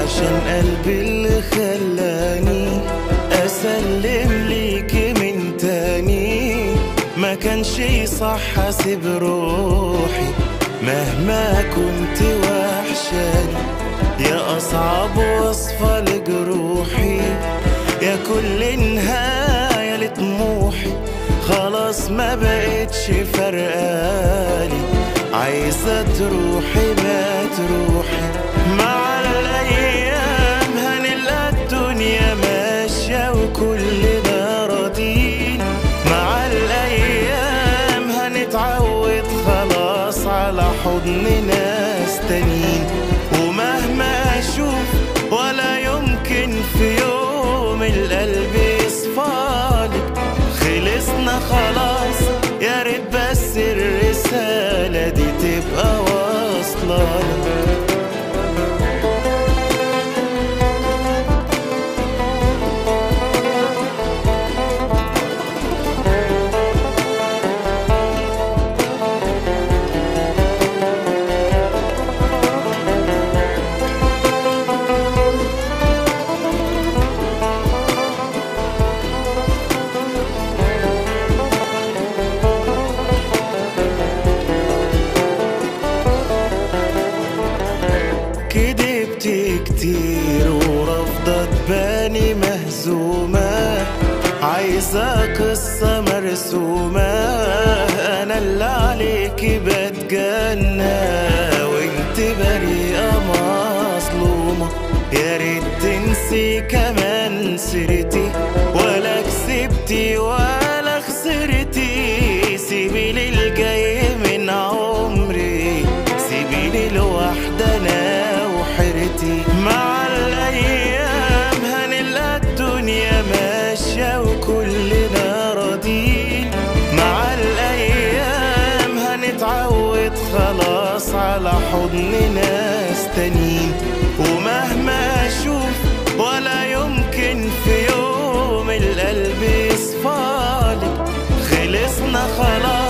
عشان قلبي اللي خلاني أسلم ليك من تاني. ما كانش صح أسيب روحي مهما كنت وحشاني، يا أصعب وصفة لجروحي، يا كل نهاية لطموحي. خلاص ما بقتش فرقالي، عايزة تروحي ما تروحي. مع الأيام هنلقى الدنيا ماشية وكلنا راضيين، مع الأيام هنتعود خلاص على حضن ناس تانيين. ومهما أشوف ولا يمكن في يوم القلب يصفالك، خلصنا خلاص يا ريت بس الرسالة دي تبقى واصلة لك. كدبت كتير ورافضة تباني مهزومة، عايزة قصة مرسومة. أنا اللي عليكي بتجنى وانت بريئة مظلومة. يا ريت تنسي كمان سيرتي، ولا كسبتي ولا خسرتي. سيبي لي الجاي من عمري، سيبي لي لوحدة أنا وحيرتي. مع الأيام هنلقى الدنيا ماشية وكلنا راضيين، مع الأيام هنتعود خلاص على حضن ناس تانيين. ومهما أشوف ولا يمكن في يوم القلب يصفالك، خلصنا خلاص